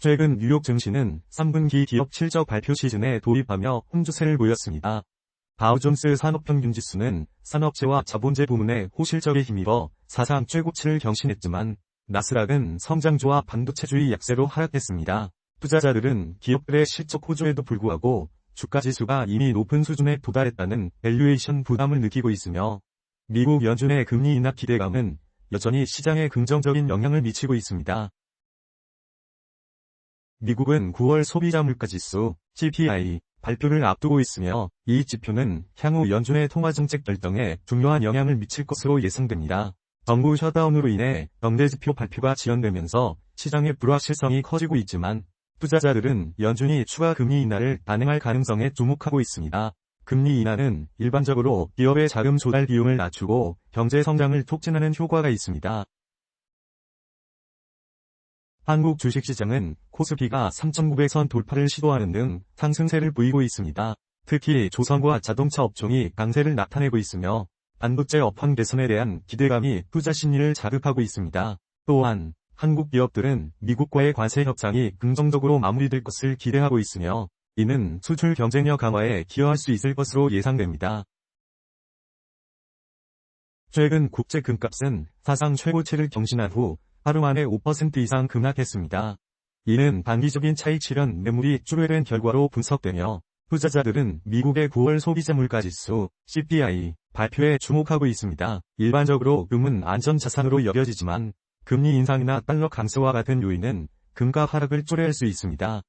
최근 뉴욕 증시는 3분기 기업 실적 발표 시즌에 돌입하며 홍주세를 보였습니다. 다우존스 산업평균지수는 산업재와 자본재 부문의 호실적에 힘입어 사상 최고치를 경신했지만 나스닥은 성장주와 반도체주의 약세로 하락했습니다. 투자자들은 기업들의 실적 호조에도 불구하고 주가지수가 이미 높은 수준에 도달했다는 밸류에이션 부담을 느끼고 있으며 미국 연준의 금리 인하 기대감은 여전히 시장에 긍정적인 영향을 미치고 있습니다. 미국은 9월 소비자 물가지수 CPI 발표를 앞두고 있으며 이 지표는 향후 연준의 통화정책 결정에 중요한 영향을 미칠 것으로 예상됩니다. 정부 셧다운으로 인해 경제지표 발표가 지연되면서 시장의 불확실성이 커지고 있지만 투자자들은 연준이 추가 금리 인하를 단행할 가능성에 주목하고 있습니다. 금리 인하는 일반적으로 기업의 자금 조달 비용을 낮추고 경제 성장을 촉진하는 효과가 있습니다. 한국 주식시장은 코스피가 3,900선 돌파를 시도하는 등 상승세를 보이고 있습니다. 특히 조선과 자동차 업종이 강세를 나타내고 있으며 반도체 업황 개선에 대한 기대감이 투자 심리를 자극하고 있습니다. 또한 한국 기업들은 미국과의 관세 협상이 긍정적으로 마무리될 것을 기대하고 있으며 이는 수출 경쟁력 강화에 기여할 수 있을 것으로 예상됩니다. 최근 국제 금값은 사상 최고치를 경신한 후 하루 만에 5% 이상 급락했습니다. 이는 단기적인 차익 실현 매물이 출회된 결과로 분석되며 투자자들은 미국의 9월 소비자 물가지수 CPI 발표에 주목하고 있습니다. 일반적으로 금은 안전자산으로 여겨지지만 금리 인상이나 달러 강세와 같은 요인은 금값 하락을 초래할 수 있습니다.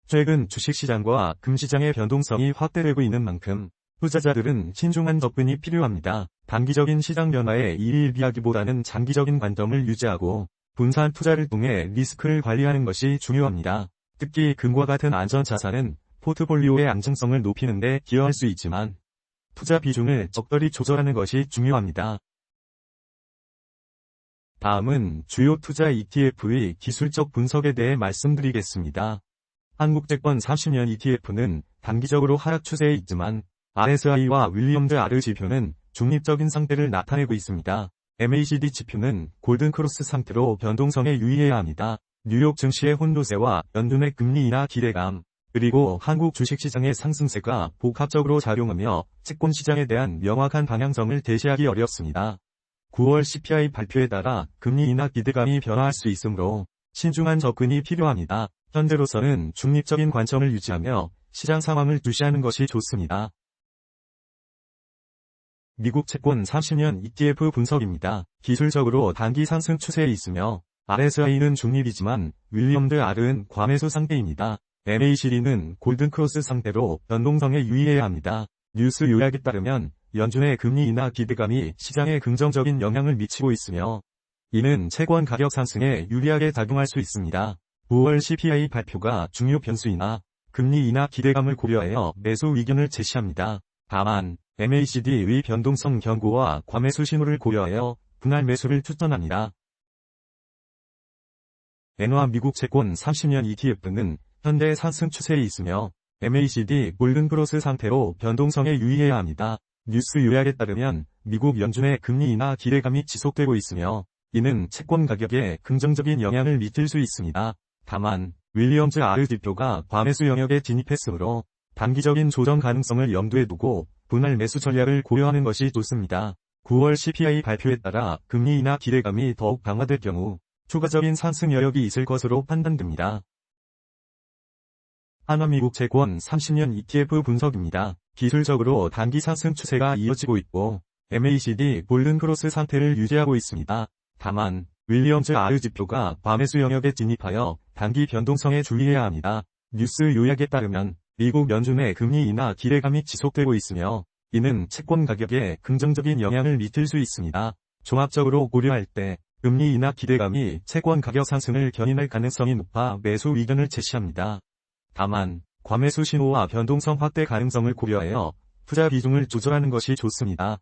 최근 주식시장과 금시장의 변동성이 확대되고 있는 만큼 투자자들은 신중한 접근이 필요합니다. 단기적인 시장 변화에 일희일비하기보다는 장기적인 관점을 유지하고 분산 투자를 통해 리스크를 관리하는 것이 중요합니다. 특히 금과 같은 안전자산은 포트폴리오의 안정성을 높이는 데 기여할 수 있지만 투자 비중을 적절히 조절하는 것이 중요합니다. 다음은 주요 투자 ETF의 기술적 분석에 대해 말씀드리겠습니다. 한국채권 30년 ETF는 단기적으로 하락 추세에 있지만 RSI와 윌리엄즈 R 지표는 중립적인 상태를 나타내고 있습니다. MACD 지표는 골든크로스 상태로 변동성에 유의해야 합니다. 뉴욕 증시의 혼조세와 연준의 금리 인하 기대감, 그리고 한국 주식시장의 상승세가 복합적으로 작용하며 채권시장에 대한 명확한 방향성을 제시하기 어렵습니다. 9월 CPI 발표에 따라 금리 인하 기대감이 변화할 수 있으므로 신중한 접근이 필요합니다. 현재로서는 중립적인 관점을 유지하며 시장 상황을 주시하는 것이 좋습니다. 미국 채권 30년 ETF 분석입니다. 기술적으로 단기 상승 추세에 있으며 RSI는 중립이지만 윌리엄즈 R은 과매수 상태입니다. MACD는 골든크로스 상태로 변동성에 유의해야 합니다. 뉴스 요약에 따르면 연준의 금리 인하 기대감이 시장에 긍정적인 영향을 미치고 있으며 이는 채권 가격 상승에 유리하게 작용할 수 있습니다. 9월 CPI 발표가 중요 변수이나 금리 인하 기대감을 고려하여 매수 의견을 제시합니다. 다만 MACD의 변동성 경고와 과매수 신호를 고려하여 분할 매수를 추천합니다. 엔화 미국 채권 30년 ETF는 현재 상승 추세에 있으며 MACD 골든크로스 상태로 변동성에 유의해야 합니다. 뉴스 요약에 따르면 미국 연준의 금리 인하 기대감이 지속되고 있으며 이는 채권 가격에 긍정적인 영향을 미칠 수 있습니다. 다만 윌리엄즈 R 지표가 과매수 영역에 진입했으므로 단기적인 조정 가능성을 염두에 두고 분할 매수 전략을 고려하는 것이 좋습니다. 9월 CPI 발표에 따라 금리 인하 기대감이 더욱 강화될 경우 추가적인 상승 여력이 있을 것으로 판단됩니다. 한화 미국 채권 30년 ETF 분석입니다. 기술적으로 단기 상승 추세가 이어지고 있고 MACD 골든크로스 상태를 유지하고 있습니다. 다만 윌리엄즈 R 지표가 과매수 영역에 진입하여 단기 변동성에 주의해야 합니다. 뉴스 요약에 따르면 미국 연준의 금리 인하 기대감이 지속되고 있으며 이는 채권 가격에 긍정적인 영향을 미칠 수 있습니다. 종합적으로 고려할 때 금리 인하 기대감이 채권 가격 상승을 견인할 가능성이 높아 매수 의견을 제시합니다. 다만 과매수 신호와 변동성 확대 가능성을 고려하여 투자 비중을 조절하는 것이 좋습니다.